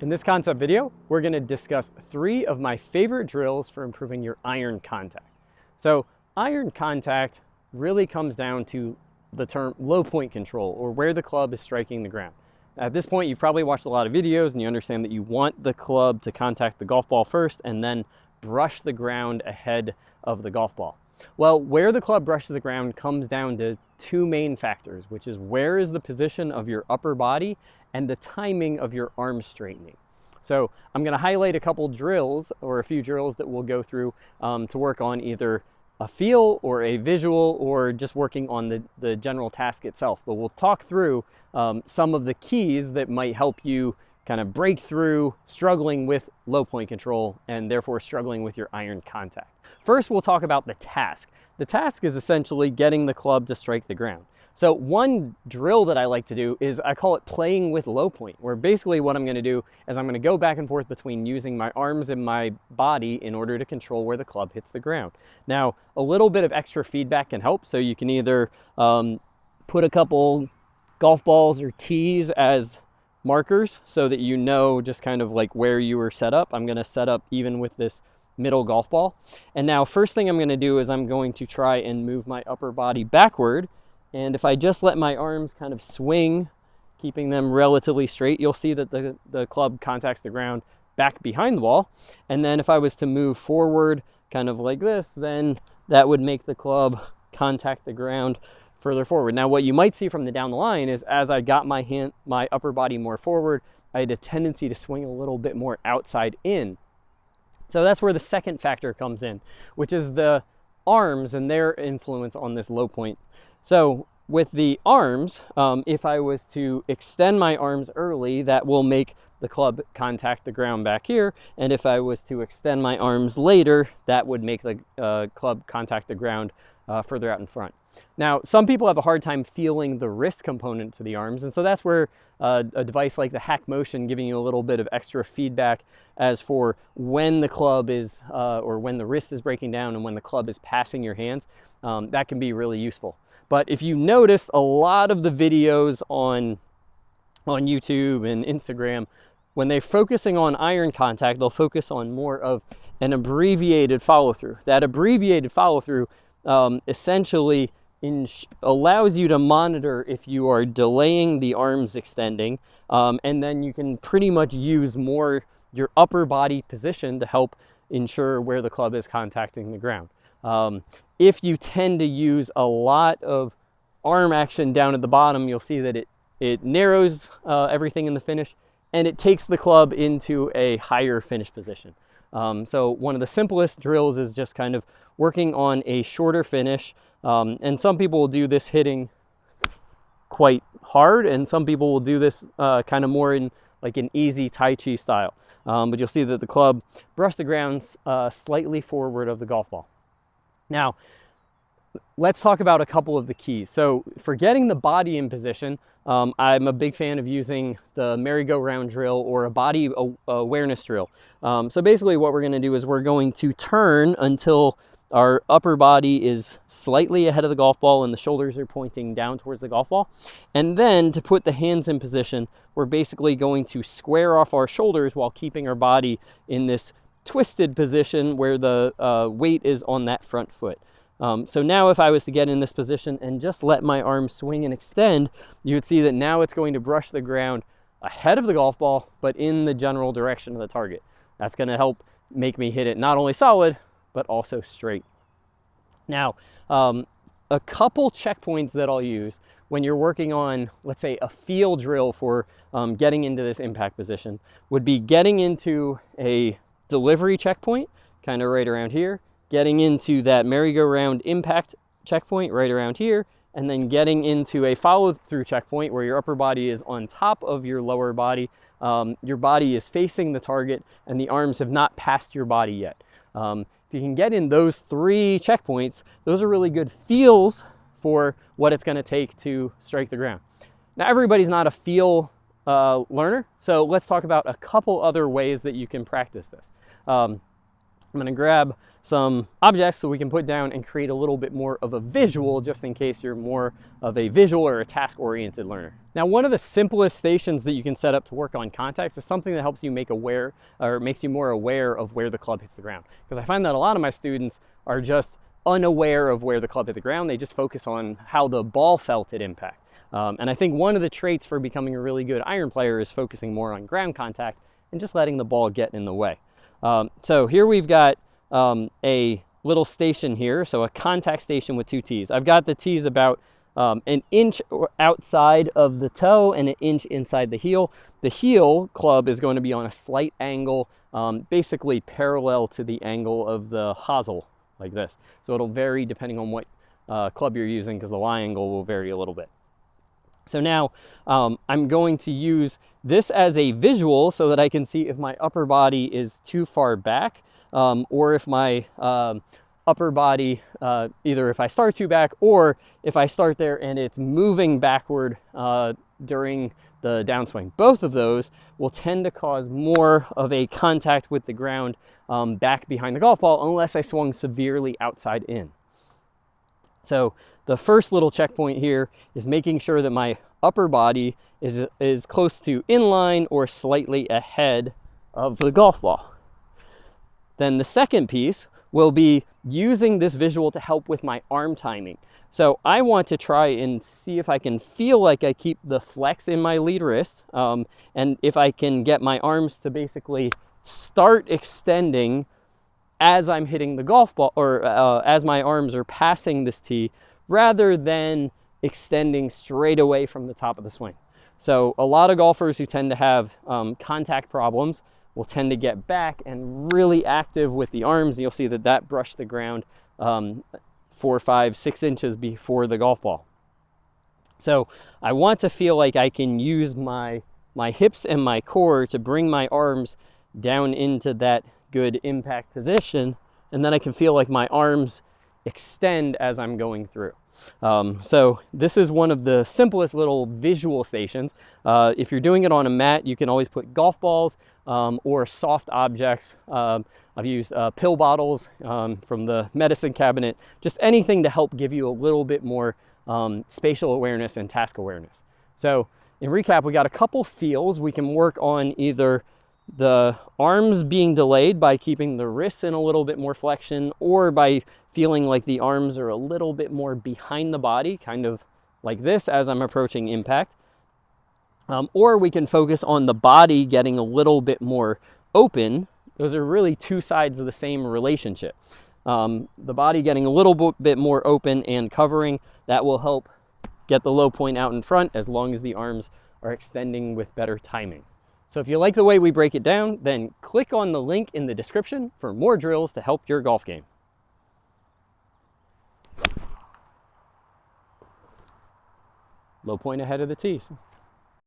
In this concept video, we're going to discuss 3 of my favorite drills for improving your iron contact. So iron contact really comes down to the term low point control, or where the club is striking the ground. At this point, you've probably watched a lot of videos and you understand that you want the club to contact the golf ball first and then brush the ground ahead of the golf ball. Well, where the club brushes the ground comes down to 2 main factors, which is where is the position of your upper body and the timing of your arm straightening. So I'm going to highlight a couple drills, or a few drills that we'll go through to work on either a feel or a visual, or just working on the general task itself. But we'll talk through some of the keys that might help you kind of break through struggling with low point control and therefore struggling with your iron contact. First, we'll talk about the task. The task is essentially getting the club to strike the ground. So one drill that I like to do is I call it playing with low point, where basically what I'm going to do is I'm going to go back and forth between using my arms and my body in order to control where the club hits the ground. Now, a little bit of extra feedback can help. So you can either put a couple golf balls or tees as markers so that you know just kind of like where you were set up. I'm going to set up even with this middle golf ball. And now first thing I'm going to do is I'm going to try and move my upper body backward. And if I just let my arms kind of swing, keeping them relatively straight, you'll see that the club contacts the ground back behind the ball. And then if I was to move forward kind of like this, then that would make the club contact the ground further forward. Now what you might see from down the line is as I got my upper body more forward, I had a tendency to swing a little bit more outside in. So that's where the second factor comes in, which is the arms and their influence on this low point. So with the arms, if I was to extend my arms early, that will make the club contact the ground back here. And if I was to extend my arms later, that would make the club contact the ground further out in front. Now, some people have a hard time feeling the wrist component to the arms, and so that's where a device like the Hack Motion, giving you a little bit of extra feedback as for when the club is, or when the wrist is breaking down and when the club is passing your hands, that can be really useful. But if you noticed, a lot of the videos on YouTube and Instagram, when they're focusing on iron contact, they'll focus on more of an abbreviated follow-through. That abbreviated follow-through essentially allows you to monitor if you are delaying the arms extending, and then you can pretty much use more your upper body position to help ensure where the club is contacting the ground. If you tend to use a lot of arm action down at the bottom, you'll see that it narrows everything in the finish, and it takes the club into a higher finish position. So one of the simplest drills is just kind of working on a shorter finish. And some people will do this hitting quite hard, and some people will do this kind of more in like an easy Tai Chi style. But you'll see that the club brushed the ground slightly forward of the golf ball. Now, let's talk about a couple of the keys. So for getting the body in position, I'm a big fan of using the merry-go-round drill or a body awareness drill. So basically what we're going to do is we're going to turn until our upper body is slightly ahead of the golf ball and the shoulders are pointing down towards the golf ball. And then to put the hands in position, we're basically going to square off our shoulders while keeping our body in this twisted position where the weight is on that front foot. So now if I was to get in this position and just let my arms swing and extend, you would see that now it's going to brush the ground ahead of the golf ball, but in the general direction of the target. That's going to help make me hit it not only solid, but also straight. Now, a couple checkpoints that I'll use when you're working on, let's say, a feel drill for getting into this impact position would be getting into a delivery checkpoint, kind of right around here, getting into that merry-go-round impact checkpoint right around here, and then getting into a follow-through checkpoint where your upper body is on top of your lower body. Your body is facing the target and the arms have not passed your body yet. If you can get in those 3 checkpoints, those are really good feels for what it's going to take to strike the ground. Now, everybody's not a feel learner, so let's talk about a couple other ways that you can practice this. I'm going to grab some objects so we can put down and create a little bit more of a visual, just in case you're more of a visual or a task-oriented learner. Now, one of the simplest stations that you can set up to work on contact is something that helps you make aware, or makes you more aware of where the club hits the ground. Because I find that a lot of my students are just unaware of where the club hit the ground. They just focus on how the ball felt at impact. And I think one of the traits for becoming a really good iron player is focusing more on ground contact and just letting the ball get in the way. So here we've got a little station here, so a contact station with 2 tees. I've got the tees about an inch outside of the toe and an inch inside the heel. The heel club is going to be on a slight angle, basically parallel to the angle of the hosel, like this. So it'll vary depending on what club you're using, because the lie angle will vary a little bit. So now I'm going to use this as a visual so that I can see if my upper body is too far back, or if my upper body, either if I start too back or if I start there and it's moving backward during the downswing. Both of those will tend to cause more of a contact with the ground back behind the golf ball, unless I swung severely outside in. So the first little checkpoint here is making sure that my upper body is close to inline or slightly ahead of the golf ball. Then the second piece will be using this visual to help with my arm timing. So I want to try and see if I can feel like I keep the flex in my lead wrist, and if I can get my arms to basically start extending as I'm hitting the golf ball, or as my arms are passing this tee, rather than extending straight away from the top of the swing. So a lot of golfers who tend to have contact problems will tend to get back and really active with the arms. You'll see that that brushed the ground 4, 5, 6 inches before the golf ball. So I want to feel like I can use my hips and my core to bring my arms down into that good impact position, and then I can feel like my arms extend as I'm going through. So this is one of the simplest little visual stations. If you're doing it on a mat, you can always put golf balls or soft objects. I've used pill bottles from the medicine cabinet, just anything to help give you a little bit more spatial awareness and task awareness. So in recap, we got a couple feels. We can work on either the arms being delayed by keeping the wrists in a little bit more flexion, or by feeling like the arms are a little bit more behind the body, kind of like this as I'm approaching impact. Or we can focus on the body getting a little bit more open. Those are really two sides of the same relationship. The body getting a little bit more open and covering, that will help get the low point out in front, as long as the arms are extending with better timing. So if you like the way we break it down, then click on the link in the description for more drills to help your golf game. Low point ahead of the tees.